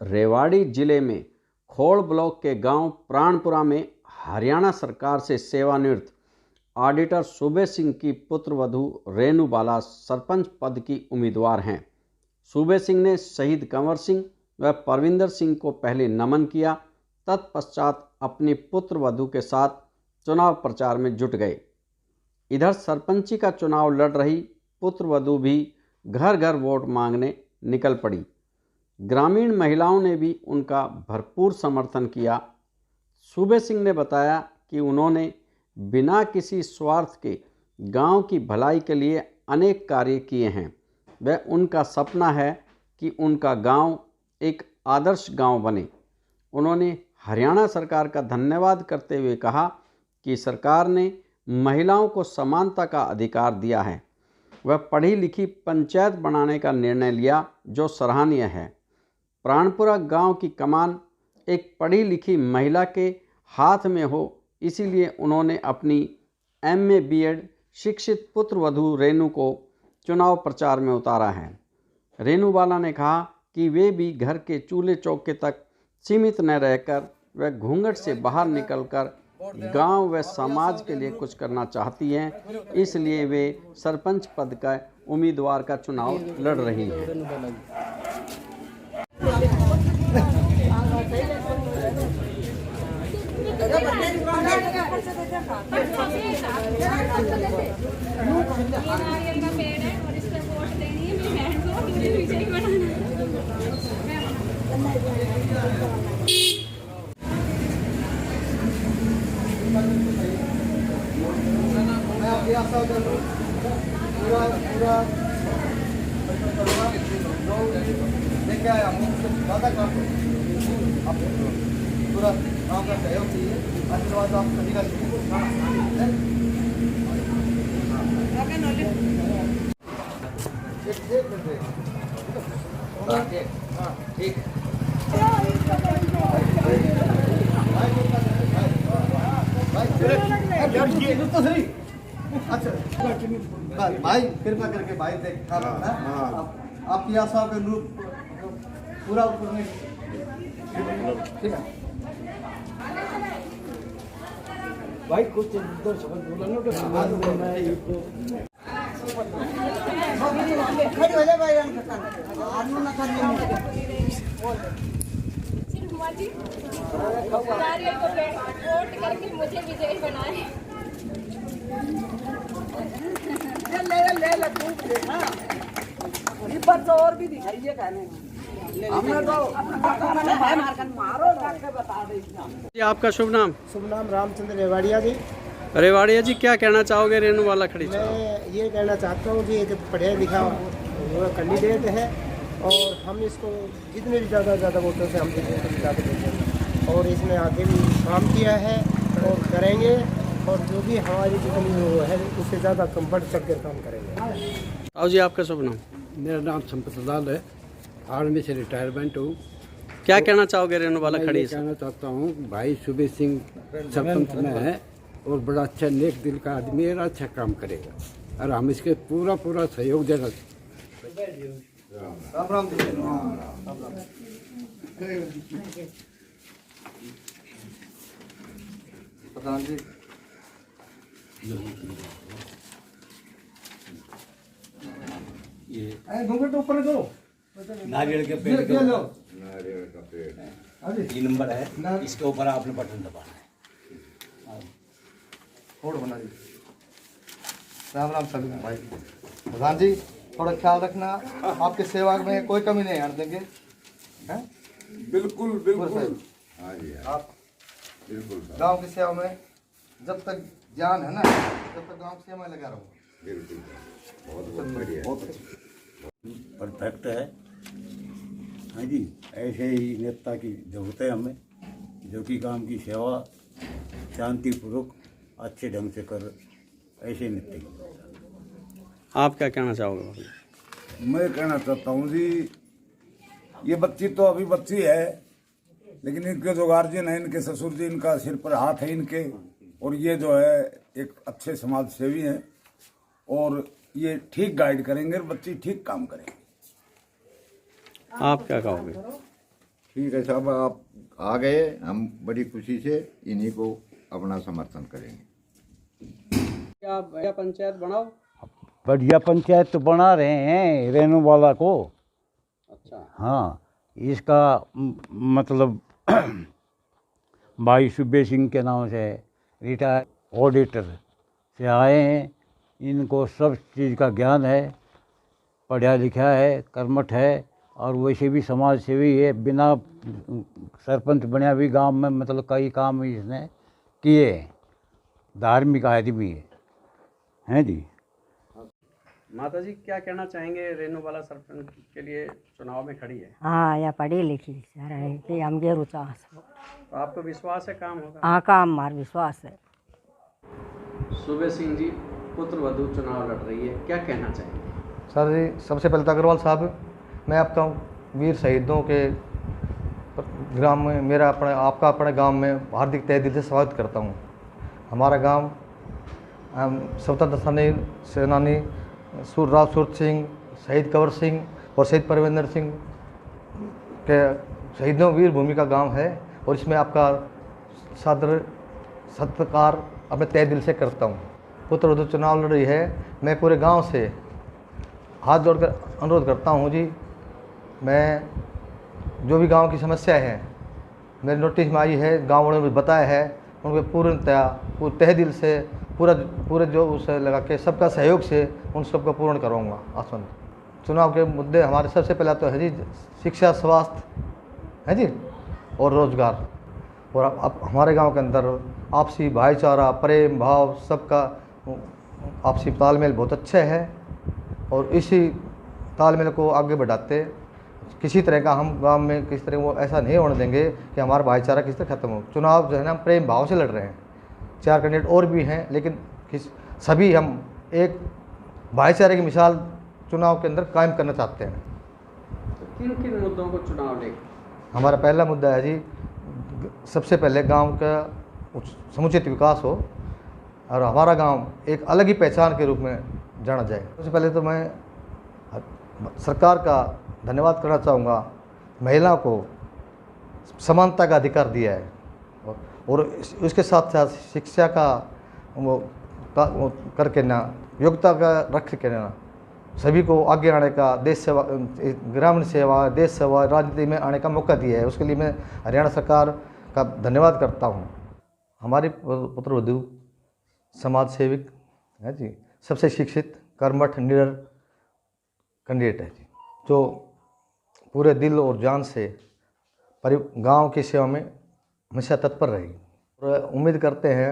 रेवाड़ी जिले में खोड़ ब्लॉक के गांव प्राणपुरा में हरियाणा सरकार से सेवानिवृत्त ऑडिटर सूबे सिंह की पुत्रवधू रेणु बाला सरपंच पद की उम्मीदवार हैं। सूबे सिंह ने शहीद कंवर सिंह व परविंदर सिंह को पहले नमन किया, तत्पश्चात अपनी पुत्रवधू के साथ चुनाव प्रचार में जुट गए। इधर सरपंची का चुनाव लड़ रही पुत्रवधू भी घर घर वोट मांगने निकल पड़ी। ग्रामीण महिलाओं ने भी उनका भरपूर समर्थन किया। सूबे सिंह ने बताया कि उन्होंने बिना किसी स्वार्थ के गांव की भलाई के लिए अनेक कार्य किए हैं। वह उनका सपना है कि उनका गांव एक आदर्श गांव बने। उन्होंने हरियाणा सरकार का धन्यवाद करते हुए कहा कि सरकार ने महिलाओं को समानता का अधिकार दिया है। वह पढ़ी लिखी पंचायत बनाने का निर्णय लिया, जो सराहनीय है। प्राणपुरा गांव की कमान एक पढ़ी लिखी महिला के हाथ में हो, इसीलिए उन्होंने अपनी MA B.Ed शिक्षित पुत्रवधू रेणु को चुनाव प्रचार में उतारा है। रेणु बाला ने कहा कि वे भी घर के चूल्हे चौके तक सीमित न रहकर वह घूंघट से बाहर निकलकर गांव व समाज के लिए कुछ करना चाहती हैं, इसलिए वे सरपंच पद का उम्मीदवार का चुनाव लड़ रही हैं। पूरा गाँव का सहयोग चाहिए, आशीर्वाद आप सभी का ठीक। अच्छा भाई कृपा करके भाई देख आपकी आशा के अनुरूप पूरा करने, ठीक है भाई। कुछ इधर शब्द बोला ना तो समाज बोलना है ये तो खड़ी हो जा भाई, आनू ना कर जी कार्य को वोट करके मुझे विजयी बनाए। ले खूब देखा इस बार तो और भी दिखाइए कहने हमने तो मारो बता दे। आपका शुभ नाम? शुभ नाम रामचंद्र रेवाड़िया जी। रेवाड़िया जी, क्या कहना चाहोगे रेणु बाला खड़ी? मैं ये कहना चाहता हूँ कि एक पढ़ा लिखा हुआ कैंडिडेट है और हम इसको जितने भी ज़्यादा वोटों से हम ज़्यादा देते हैं और इसने आगे भी काम किया है और करेंगे और जो भी हमारी जितनी वो है उससे ज़्यादा कम बढ़ चढ़ कर काम करेंगे। आओ जी, आपका शुभ नाम? मेरा नाम संपत लाल है, आर्मी से रिटायरमेंट हूँ। क्या कहना चाहोगे रेणु बाला खड़ी? कहना चाहता हूँ भाई सूबे सिंह सरपंच में है और बड़ा अच्छा नेक दिल का आदमी है, अच्छा काम करेगा और हम इसके पूरा सहयोग देना। राम प्रधान जी, ये घूंघट ऊपर दो, नारियल के पेड़ के लो, नारियल का पेड़ ये नंबर है, इसके ऊपर आपने बटन दबाना है। फोड़ बना दी। राम सभी भाई। प्रधान जी थोड़ा ख्याल रखना, आपकी सेवा में कोई कमी नहीं आने देंगे। बिल्कुल हाँ जी, आप बिल्कुल गांव की सेवा में जब तक ज्ञान है ना, तब तक गांव की सेवा में लगा रहूँगा। बिल्कुल बहुत बढ़िया, बहुत अच्छा, परफेक्ट है। हाँ जी, ऐसे ही नेता की जरूरत है हमें, जो कि काम की सेवा शांतिपूर्वक अच्छे ढंग से कर, ऐसे नेता की। आप क्या कहना चाहोगे? मैं कहना चाहता हूँ जी, ये बच्ची तो अभी बच्ची है, लेकिन इनके जो गार्जियन है, इनके ससुर जी, इनका सिर पर हाथ है इनके, और ये जो है एक अच्छे समाज सेवी हैं और ये ठीक गाइड करेंगे, बच्ची ठीक काम करेंगे। आप क्या कहोगे? ठीक है साहब, आप आ गए, हम बड़ी खुशी से इन्हीं को अपना समर्थन करेंगे। क्या बढ़िया पंचायत बनाओ। बढ़िया पंचायत तो बना रहे हैं रेनू वाला को। अच्छा। हाँ, इसका मतलब भाई सुबे सिंह के नाम से रिटायर ऑडिटर से आए हैं। इनको सब चीज़ का ज्ञान है, पढ़ा लिखा है, कर्मठ है और वैसे भी समाज सेवी है। बिना सरपंच बने भी गांव में मतलब कई काम इसने किए हैं। धार्मिक आदमी है जी। माता जी क्या कहना चाहेंगे, रेनू वाला सरपंच के लिए चुनाव में खड़ी है। हाँ, या पढ़ी लिखी सर है कि हम जरूर चाहस तो आपको विश्वास है काम होगा। हाँ, काम मार विश्वास है। सुबे सिंह जी पुत्र वधू चुनाव लड़ रही है, क्या कहना चाहेंगे। सर जी, सबसे पहले तो अग्रवाल साहब, मैं आपका वीर शहीदों के ग्राम में मेरा आपका अपने गांव में हार्दिक तहे दिल से स्वागत करता हूं। हमारा गांव स्वतंत्रता सेनानी राव सूरत सिंह, शहीद कंवर सिंह और शहीद परविंदर सिंह के शहीदों वीर भूमि का गांव है और इसमें आपका सादर सत्कार अपने तहे दिल से करता हूं। पुत्र वधू चुनाव लड़ रही है, मैं पूरे गांव से हाथ जोड़कर अनुरोध करता हूं जी, मैं जो भी गांव की समस्याएं हैं मेरे नोटिस में आई है, गाँव वालों ने बताया है, उनको पूर्णतया तहे दिल से पूरे जो उसे लगा के सबका सहयोग से उन सबको पूर्ण कराऊंगा आसन। चुनाव के मुद्दे हमारे सबसे पहला तो है जी शिक्षा, स्वास्थ्य है जी और रोजगार। और अब हमारे गांव के अंदर आपसी भाईचारा, प्रेम भाव, सबका आपसी तालमेल बहुत अच्छा है और इसी तालमेल को आगे बढ़ाते किसी तरह का हम गांव में किसी तरह वो ऐसा नहीं होने देंगे कि हमारा भाईचारा किसी तरह खत्म हो। चुनाव जो है ना हम प्रेम भाव से लड़ रहे हैं। 4 कैंडिडेट और भी हैं लेकिन सभी हम एक भाईचारे की मिसाल चुनाव के अंदर कायम करना चाहते हैं। तो किन किन मुद्दों को चुनाव लेगा। हमारा पहला मुद्दा है जी, सबसे पहले गांव का समुचित विकास हो और हमारा गांव एक अलग ही पहचान के रूप में जाना जाए। सबसे पहले तो मैं सरकार का धन्यवाद करना चाहूँगा, महिलाओं को समानता का अधिकार दिया है और उसके साथ साथ शिक्षा का वो करके ना योग्यता का रख के ना सभी को आगे आने का, देश सेवा, ग्रामीण सेवा, देश सेवा, राजनीति में आने का मौका दिया है। उसके लिए मैं हरियाणा सरकार का धन्यवाद करता हूँ। हमारी पुत्र वधू समाज सेविक है जी, सबसे शिक्षित, कर्मठ, निडर कैंडिडेट है जी, जो पूरे दिल और जान से गांव की सेवा में हमेशा तत्पर रहेगी। और उम्मीद करते हैं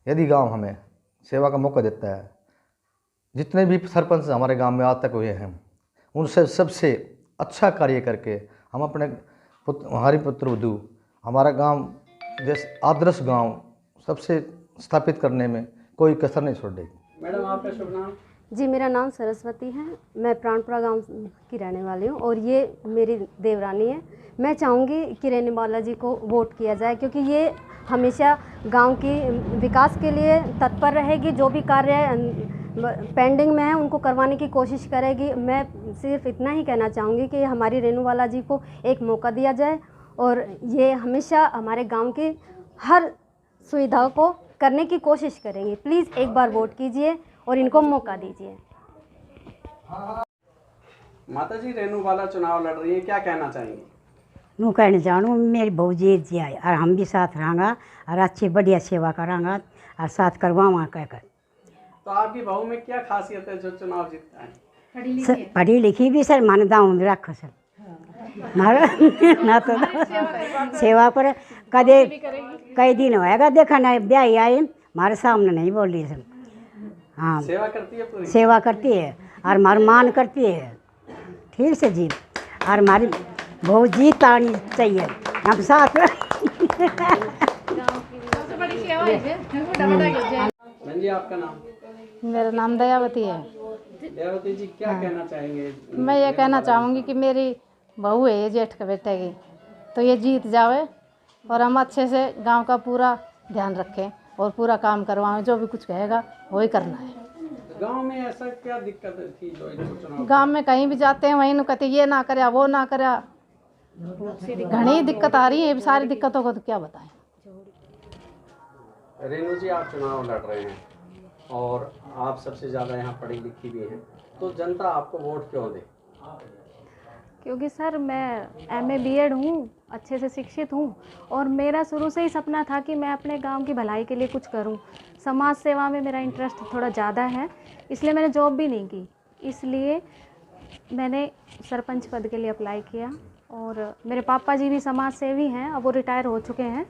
यदि गांव हमें सेवा का मौका देता है, जितने भी सरपंच हमारे गांव में आज तक हुए हैं उनसे सबसे अच्छा कार्य करके हम अपने हमारी पुत्र वधू हमारा गांव जैसे आदर्श गांव सबसे स्थापित करने में कोई कसर नहीं छोड़ेगी। मैडम आपका शुभ नाम। जी, मेरा नाम सरस्वती है। मैं प्राणपुरा गांव की रहने वाली हूं और ये मेरी देवरानी है। मैं चाहूँगी कि रेनू बालाजी को वोट किया जाए क्योंकि ये हमेशा गांव की विकास के लिए तत्पर रहेगी। जो भी कार्य पेंडिंग में है उनको करवाने की कोशिश करेगी। मैं सिर्फ इतना ही कहना चाहूँगी कि हमारी रेनू बालाजी को एक मौका दिया जाए और ये हमेशा हमारे गाँव की हर सुविधाओं को करने की कोशिश करेंगी। प्लीज़ एक बार वोट कीजिए और इनको मौका दीजिए। माता जी रेनू वाला चुनाव लड़ रही है, क्या कहना चाहेंगे। मैं कहना चाहूँ मेरी बहू जीत जाए और हम भी साथ रहेंगे और अच्छी बढ़िया सेवा करांगा और साथ करवाऊँगा कहकर। तो आपकी बहू में क्या खासियत है जो चुनाव जीतता है। पढ़ी लिखी भी सर मानता हूँ रखो सर मारो ना तो सेवा पर कदे कई दिन होएगा देखा ना ब्याह आई हमारे सामने नहीं बोल रही सर। हाँ, सेवा करती है पूरी। सेवा करती है और हमारा मान करती है ठीक से जी और हमारी बहुत जीत आनी चाहिए हम साथ। जी आपका नाम। मेरा नाम दयावती है। दयावती जी क्या कहना चाहेंगे। मैं ये कहना चाहूँगी कि मेरी बहू है ये जेठ के बेटे की, तो ये जीत जावे और हम अच्छे से गांव का पूरा ध्यान रखें और पूरा काम करवाएं। जो भी कुछ कहेगा वही करना है। गांव में ऐसा क्या दिक्कत थी जो चुनाव। गांव में कहीं भी जाते हैं वहीं कहते ये ना करे वो ना करे, घनी दिक्कत आ रही है, सारी दिक्कतों को तो क्या बताएं। रेणु जी, आप चुनाव लड़ रहे हैं और आप सबसे ज़्यादा यहाँ पढ़ी लिखी भी हैं, तो जनता आपको वोट क्यों दे? क्योंकि सर मैं MA B.Ed हूँ, अच्छे से शिक्षित हूँ, और मेरा शुरू से ही सपना था कि मैं अपने गांव की भलाई के लिए कुछ करूँ। समाज सेवा में मेरा इंटरेस्ट थोड़ा ज़्यादा है, इसलिए मैंने जॉब भी नहीं की, इसलिए मैंने सरपंच पद के लिए अप्लाई किया। और मेरे पापा जी भी समाज सेवी हैं, अब वो रिटायर हो चुके हैं,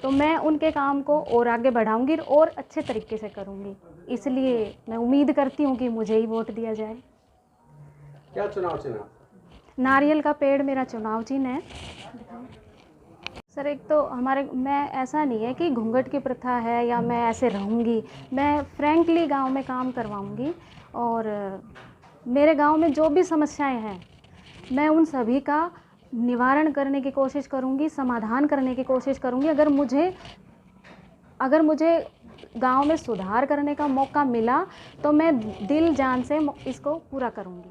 तो मैं उनके काम को और आगे बढ़ाऊंगी और अच्छे तरीके से करूंगी, इसलिए मैं उम्मीद करती हूँ कि मुझे ही वोट दिया जाए। क्या चुनाव चिन्ह? नारियल का पेड़ मेरा चुनाव चिन्ह है। सर एक तो मैं ऐसा नहीं है कि घूंघट की प्रथा है या मैं ऐसे रहूँगी, मैं फ्रैंकली गांव में काम करवाऊँगी और मेरे गांव में जो भी समस्याएं हैं मैं उन सभी का निवारण करने की कोशिश करूँगी, समाधान करने की कोशिश करूँगी। अगर मुझे गांव में सुधार करने का मौका मिला तो मैं दिल जान से इसको पूरा करूँगी।